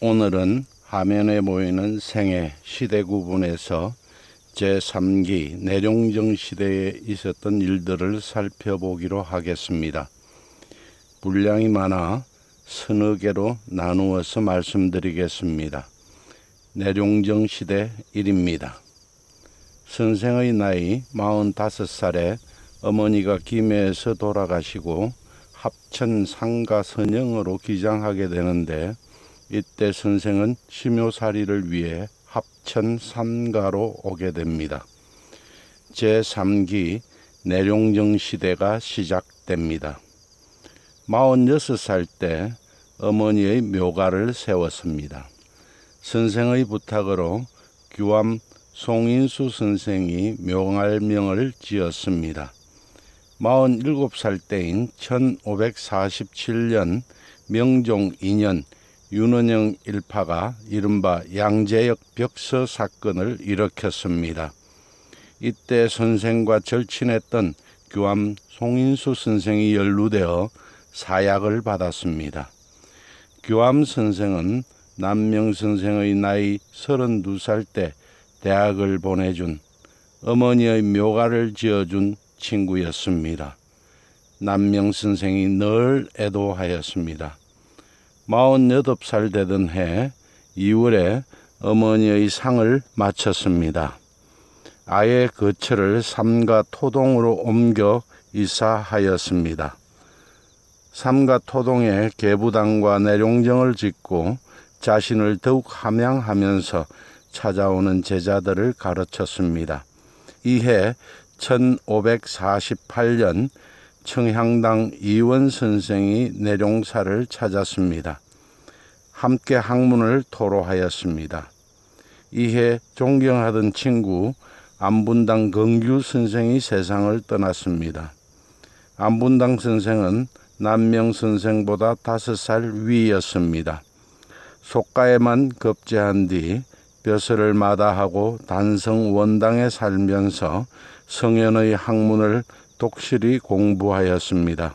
오늘은 화면에 보이는 생애 시대 구분에서 제3기 내룡정 시대에 있었던 일들을 살펴보기로 하겠습니다. 분량이 많아 서너 개로 나누어서 말씀드리겠습니다. 내룡정 시대 1입니다. 선생의 나이 45살에 어머니가 김해에서 돌아가시고 합천 상가선영으로 기장하게 되는데, 이때 선생은 심요살이를 위해 합천 삼가로 오게 됩니다. 제3기 내룡정 시대가 시작됩니다. 46살 때 어머니의 묘가를 세웠습니다. 선생의 부탁으로 규암 송인수 선생이 묘할명을 지었습니다. 47살 때인 1547년 명종 2년 윤원영 일파가 이른바 양재역 벽서 사건을 일으켰습니다. 이때 선생과 절친했던 규암 송인수 선생이 연루되어 사약을 받았습니다. 규암 선생은 남명 선생의 나이 32살 때 대학을 보내준 어머니의 묘가를 지어준 친구였습니다. 남명 선생이 늘 애도하였습니다. 48살 되던 해 2월에 어머니의 상을 마쳤습니다. 아예 거처를 삼가 토동으로 옮겨 이사하였습니다. 삼가 토동에 계부당과 내룡정을 짓고 자신을 더욱 함양하면서 찾아오는 제자들을 가르쳤습니다. 이해 1548년 청향당 이원 선생이 내룡사를 찾았습니다. 함께 학문을 토로하였습니다. 이해 존경하던 친구 안분당 긍규 선생이 세상을 떠났습니다. 안분당 선생은 남명 선생보다 5살 위였습니다. 속가에만 급제한 뒤 벼슬을 마다하고 단성 원당에 살면서 성현의 학문을 독실히 공부하였습니다.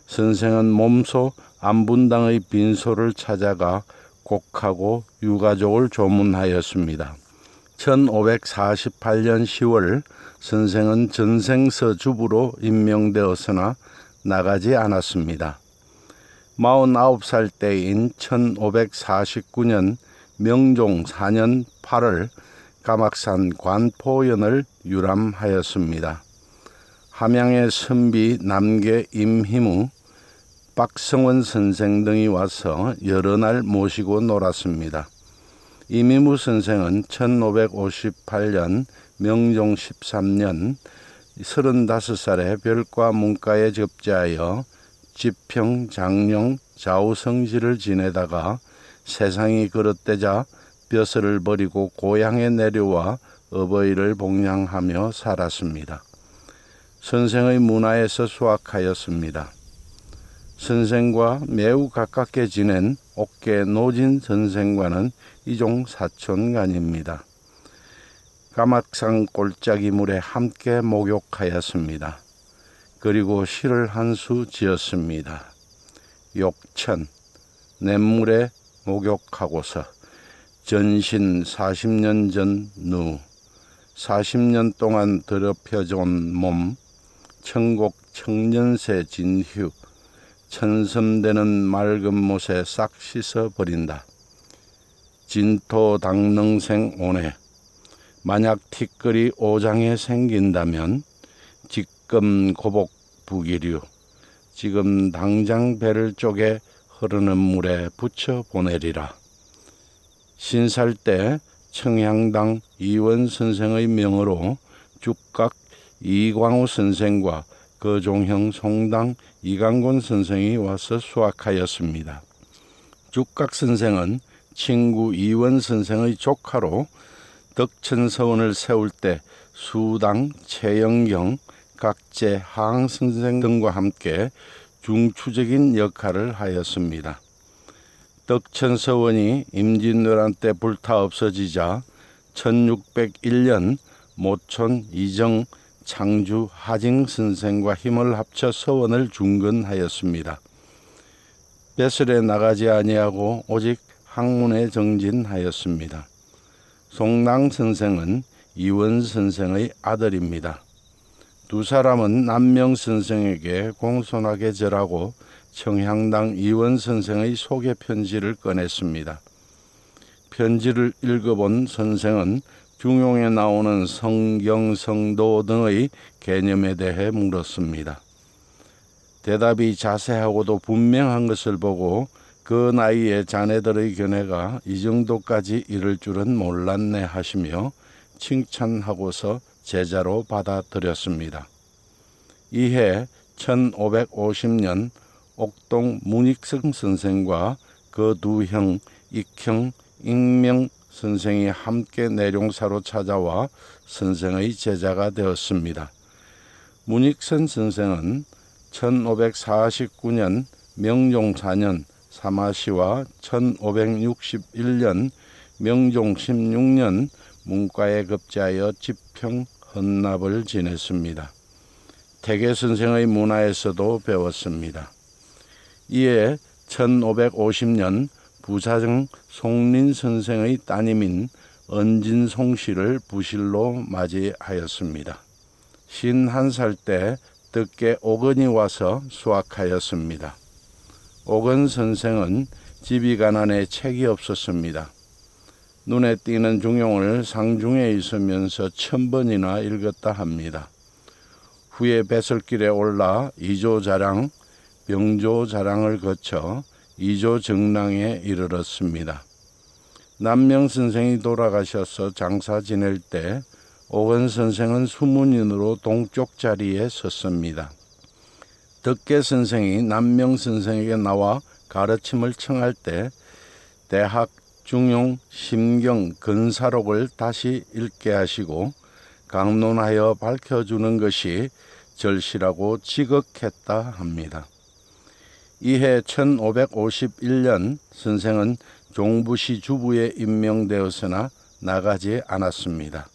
선생은 몸소 안분당의 빈소를 찾아가 곡하고 유가족을 조문하였습니다. 1548년 10월 선생은 전생서 주부로 임명되었으나 나가지 않았습니다. 49살 때인 1549년 명종 4년 8월 가막산 관포연을 유람하였습니다. 함양의 선비 남계 임희무, 박성원 선생 등이 와서 여러 날 모시고 놀았습니다. 임희무 선생은 1558년 명종 13년 35살에 별과 문과에 접제하여 지평, 장룡, 좌우성지를 지내다가 세상이 그릇되자 벼슬을 버리고 고향에 내려와 어버이를 봉양하며 살았습니다. 선생의 문화에서 수학하였습니다. 선생과 매우 가깝게 지낸 옥계 노진 선생과는 이종 사촌간입니다. 가막산 골짜기 물에 함께 목욕하였습니다. 그리고 시를 한 수 지었습니다. 욕천, 냇물에 목욕하고서 전신 40년 전 누, 40년 동안 더럽혀진 몸, 천곡 청년새 진휴, 천섬되는 맑은 못에 싹 씻어버린다. 진토 당능생 오네. 만약 티끌이 오장에 생긴다면 지금 고복 부기류, 지금 당장 배를 쪼개 흐르는 물에 붙여 보내리라. 신살 때 청향당 이원 선생의 명으로 죽각 이광우 선생과 거종형 송당 이강곤 선생이 와서 수학하였습니다. 죽각 선생은 친구 이원 선생의 조카로 덕천서원을 세울 때 수당, 최영경, 각제, 하항 선생 등과 함께 중추적인 역할을 하였습니다. 덕천서원이 임진왜란 때 불타 없어지자 1601년 모촌 이정 창주 하징 선생과 힘을 합쳐 서원을 중건하였습니다. 벼슬에 나가지 아니하고 오직 학문에 정진하였습니다. 송랑 선생은 이원 선생의 아들입니다. 두 사람은 남명 선생에게 공손하게 절하고 청향당 이원 선생의 소개 편지를 꺼냈습니다. 편지를 읽어본 선생은 중용에 나오는 성경, 성도 등의 개념에 대해 물었습니다. 대답이 자세하고도 분명한 것을 보고 그 나이에 자네들의 견해가 이 정도까지 이를 줄은 몰랐네 하시며 칭찬하고서 제자로 받아들였습니다. 이해 1550년 옥동 문익성 선생과 그 두 형 익형, 익명 선생이 함께 내룡사로 찾아와 선생의 제자가 되었습니다. 문익선 선생은 1549년 명종 4년 사마시와 1561년 명종 16년 문과에 급제하여 지평 헌납을 지냈습니다. 태계 선생의 문화에서도 배웠습니다. 이에 1550년 부사정 송린 선생의 따님인 은진송 씨를 부실로 맞이하였습니다. 51살 때 뜻께 옥은이 와서 수학하였습니다. 옥은 선생은 집이 가난해 책이 없었습니다. 눈에 띄는 중용을 상중에 있으면서 1000번이나 읽었다 합니다. 후에 배설길에 올라 이조자랑, 병조자랑을 거쳐 이조정랑에 이르렀습니다. 남명 선생이 돌아가셔서 장사 지낼 때 옥은 선생은 수문인으로 동쪽 자리에 섰습니다. 덕계 선생이 남명 선생에게 나와 가르침을 청할 때 대학, 중용, 심경, 근사록을 다시 읽게 하시고 강론하여 밝혀주는 것이 절실하고 지극했다 합니다. 이해 1551년 선생은 종부시 주부에 임명되었으나 나가지 않았습니다.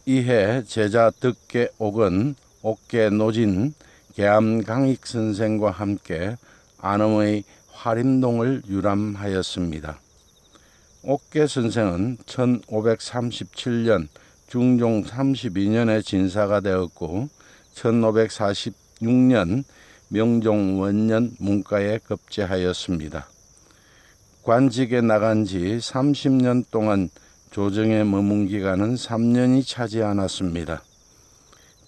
이해 제자 덕계 옥은 옥계 노진 계암강익 선생과 함께 안암의 화림동을 유람하였습니다. 옥계 선생은 1537년 중종 32년에 진사가 되었고 1546년 명종 원년 문과에 급제하였습니다. 관직에 나간 지 30년 동안 조정에 머문 기간은 3년이 차지 않았습니다.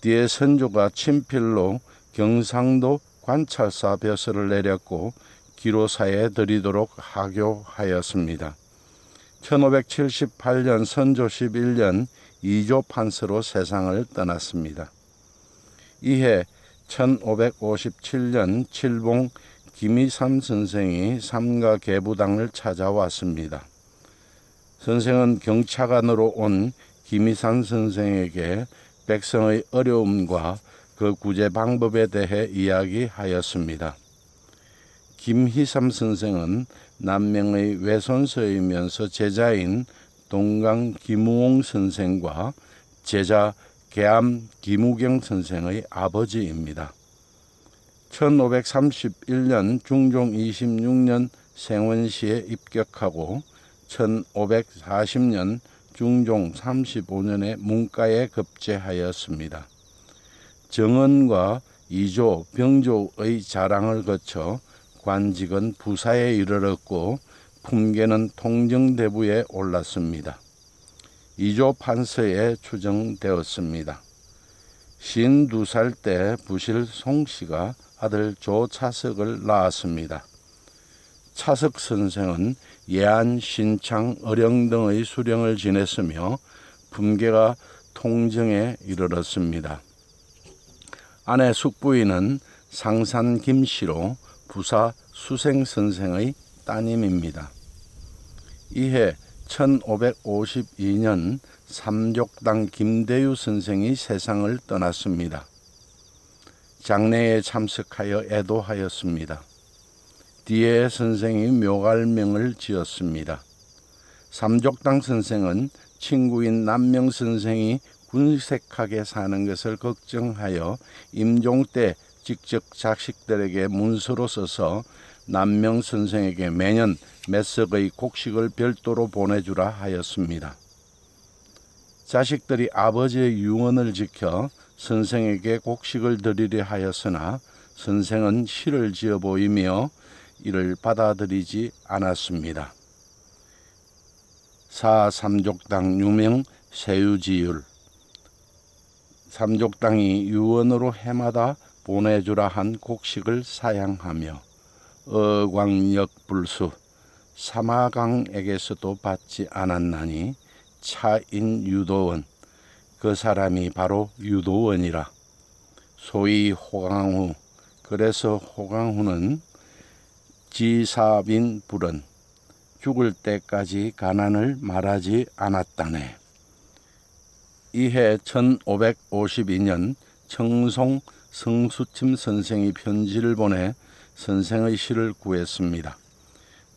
뒤에 선조가 친필로 경상도 관찰사 벼슬을 내렸고 기로사에 들이도록 하교하였습니다. 1578년 선조 11년 2조 판서로 세상을 떠났습니다. 이해 1557년 칠봉 김이삼 선생이 삼가 계부당을 찾아왔습니다. 선생은 경차관으로 온 김이삼 선생에게 백성의 어려움과 그 구제 방법에 대해 이야기하였습니다. 김희삼 선생은 남명의 외손서이면서 제자인 동강 김우홍 선생과 제자 계암 김우경 선생의 아버지입니다. 1531년 중종 26년 생원시에 입격하고 1540년 중종 35년에 문과에 급제하였습니다. 정언과 이조, 병조의 자랑을 거쳐 관직은 부사에 이르렀고 품계는 통정대부에 올랐습니다. 이조 판서에 추정되었습니다. 52살 때 부실 송씨가 아들 조차석을 낳았습니다. 차석 선생은 예안, 신창, 어령 등의 수령을 지냈으며 품계가 통정에 이르렀습니다. 아내 숙부인은 상산 김씨로 부사 수생 선생의 따님입니다. 이해 1552년 삼족당 김대유 선생이 세상을 떠났습니다. 장례에 참석하여 애도하였습니다. 뒤에 선생이 묘갈명을 지었습니다. 삼족당 선생은 친구인 남명 선생이 군색하게 사는 것을 걱정하여 임종 때 직접 자식들에게 문서로 써서 남명 선생에게 매년 몇 석의 곡식을 별도로 보내주라 하였습니다. 자식들이 아버지의 유언을 지켜 선생에게 곡식을 드리려 하였으나 선생은 시를 지어 보이며 이를 받아들이지 않았습니다. 삼족당 유명 세유지율. 삼족당이 유언으로 해마다 보내주라 한 곡식을 사양하며 어광역불수 사마강에게서도 받지 않았나니 차인 유도원, 그 사람이 바로 유도원이라. 소위 호강후, 그래서 호강후는 지사빈 불은 죽을 때까지 가난을 말하지 않았다네. 이해 1552년 청송 성수침 선생이 편지를 보내 선생의 시를 구했습니다.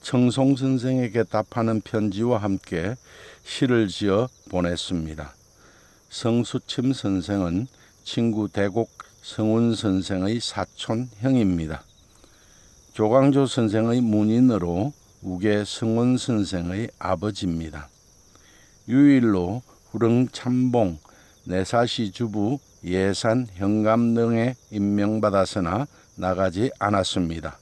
청송 선생에게 답하는 편지와 함께 시를 지어 보냈습니다. 성수침 선생은 친구 대곡 성운 선생의 사촌 형입니다. 조광조 선생의 문인으로 우계 성운 선생의 아버지입니다. 유일로 후릉 참봉 내사시 주부 예산 현감 등에 임명받았으나 나가지 않았습니다.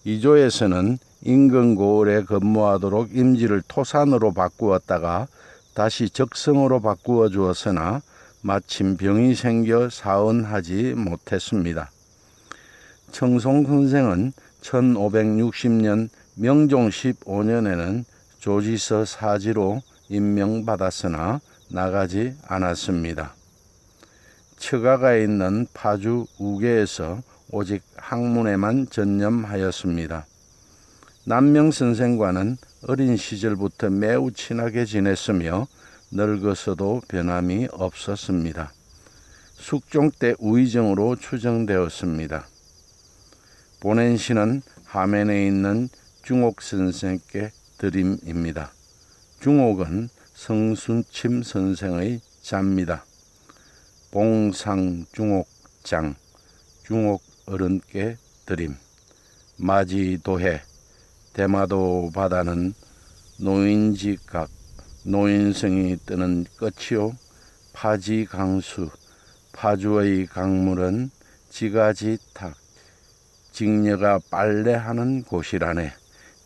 이조에서는 인근 고을에 근무하도록 임지를 토산으로 바꾸었다가 다시 적성으로 바꾸어 주었으나 마침 병이 생겨 사언하지 못했습니다. 청송 선생은 1560년 명종 15년에는 조지서 사지로 임명받았으나 나가지 않았습니다. 처가가 있는 파주 우계에서 오직 학문에만 전념하였습니다. 남명 선생과는 어린 시절부터 매우 친하게 지냈으며 늙어서도 변함이 없었습니다. 숙종 때 우의정으로 추정되었습니다. 보낸 시는 하면에 있는 중옥 선생께 드림입니다. 중옥은 성수침 선생의 자입니다. 봉상중옥장, 중옥 어른께 드림. 마지도해, 대마도 바다는 노인지각, 노인성이 뜨는 끝이요. 파지강수, 파주의 강물은 지가지탁, 직녀가 빨래하는 곳이라네.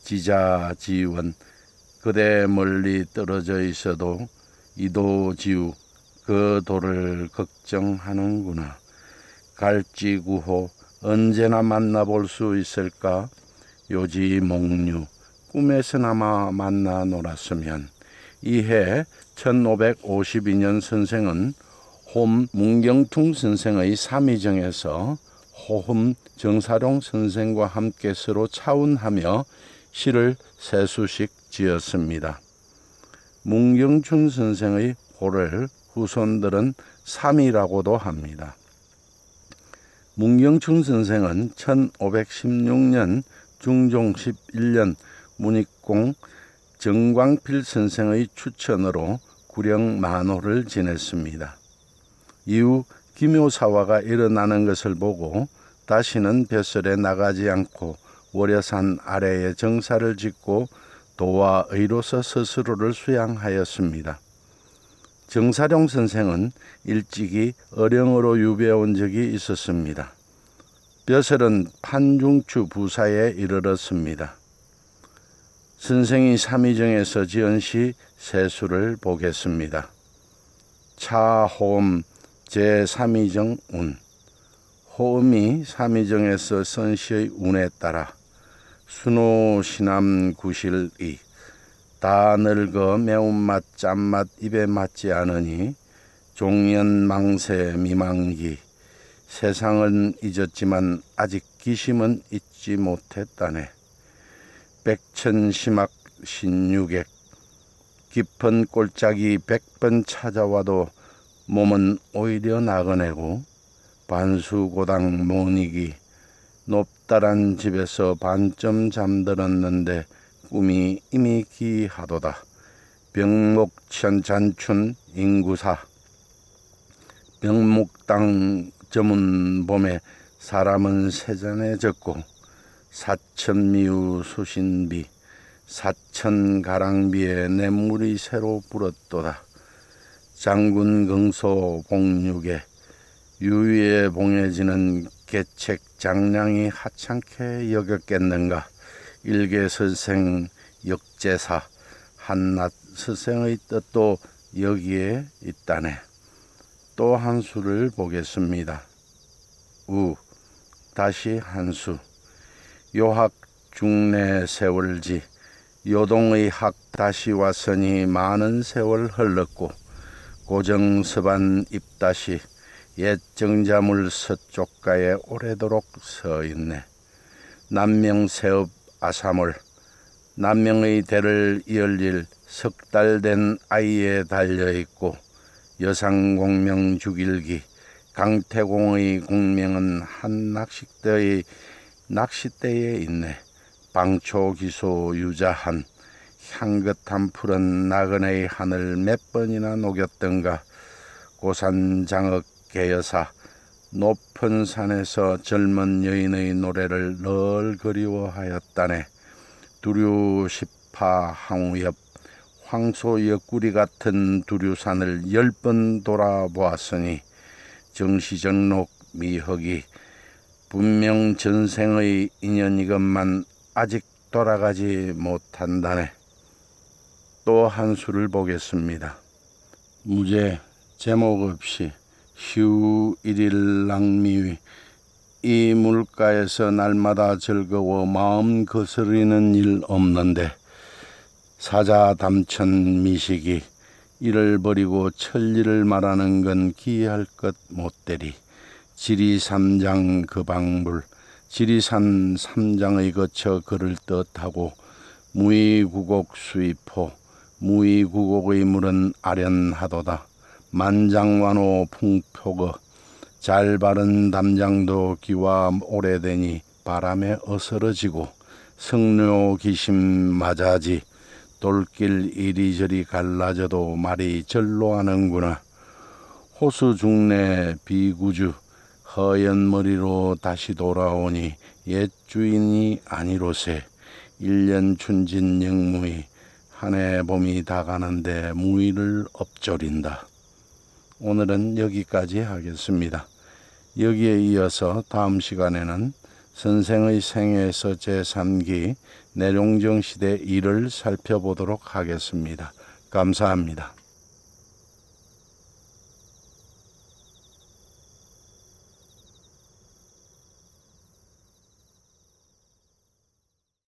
지자지원, 그대 멀리 떨어져 있어도 이도지우, 그 도를 걱정하는구나. 갈지구호, 언제나 만나볼 수 있을까? 요지몽류, 꿈에서나마 만나 놀았으면. 이해 1552년 선생은 홈 문경퉁 선생의 삼위정에서 호흠 정사룡 선생과 함께 서로 차운하며 시를 세 수씩 지었습니다. 문경춘 선생의 호를 후손들은 삼이라고도 합니다. 문경춘 선생은 1516년 중종 11년 문익공 정광필 선생의 추천으로 구령 만호를 지냈습니다. 이후 기묘사화가 일어나는 것을 보고 다시는 벼슬에 나가지 않고 월여산 아래에 정사를 짓고 도와 의로서 스스로를 수양하였습니다. 정사룡 선생은 일찍이 어령으로 유배온 적이 있었습니다. 벼슬은 판중추 부사에 이르렀습니다. 선생이 삼위정에서 지은 시 세수를 보겠습니다. 차호음 제3위정 운. 호음이 삼위정에서 쓴 시의 운에 따라 순호시남 구실이 다 늙어 매운맛 짠맛 입에 맞지 않으니 종연망세 미망기 세상은 잊었지만 아직 기심은 잊지 못했다네. 백천시막 신유객 깊은 꼴짝이 100번 찾아와도 몸은 오히려 나그네고 반수고당 모니기 높다란 집에서 반쯤 잠들었는데 꿈이 이미 기하도다. 병목천잔춘 인구사 병목당 저문 봄에 사람은 세잔에 젖고 사천미우 수신비 사천가랑비에 냇물이 새로 불었도다. 장군 긍소 복육에 유위에 봉해지는 계책 장량이 하찮게 여겼겠는가. 일개선생 역제사 한낱 스승의 뜻도 여기에 있다네. 또 한 수를 보겠습니다. 다시 한 수. 요학 중내 세월지 요동의 학 다시 왔으니 많은 세월 흘렀고 고정서반 입다시 옛 정자물 서쪽가에 오래도록 서있네. 남명세업 아사몰 남명의 대를 이을릴 석 달 된 아이에 달려있고 여상공명 주길기 강태공의 공명은 한 낚싯대에 있네. 방초기소 유자한 향긋한 푸른 나그네의 하늘 몇 번이나 녹였던가. 고산장흑 개여사 높은 산에서 젊은 여인의 노래를 늘 그리워하였다네. 두류십파 항우엽 황소 옆구리 같은 두류산을 10번 돌아보았으니 정시정록 미허기 분명 전생의 인연이건만 아직 돌아가지 못한다네. 또 한 수를 보겠습니다. 무제 제목 없이 휴 일일 낭미위 이 물가에서 날마다 즐거워 마음 거스리는 일 없는데 사자 담천 미식이 이를 버리고 천리를 말하는 건 기이할 것 못되리. 지리삼장 그방물 지리산 삼장의 거쳐 그를 뜻하고 무의구곡 수입호 무의구곡의 물은 아련하도다. 만장완호 풍표거 잘 바른 담장도 기와 오래되니 바람에 어스러지고 성묘 기심 맞아지 돌길 이리저리 갈라져도 말이 절로 하는구나. 호수 중내 비구주 허연 머리로 다시 돌아오니 옛 주인이 아니로세. 1년 춘진 영무이 한 해 봄이 다 가는데 무의를 엎조린다. 오늘은 여기까지 하겠습니다. 여기에 이어서 다음 시간에는 선생의 생애에서 제3기 내룡정 시대 일을 살펴보도록 하겠습니다. 감사합니다.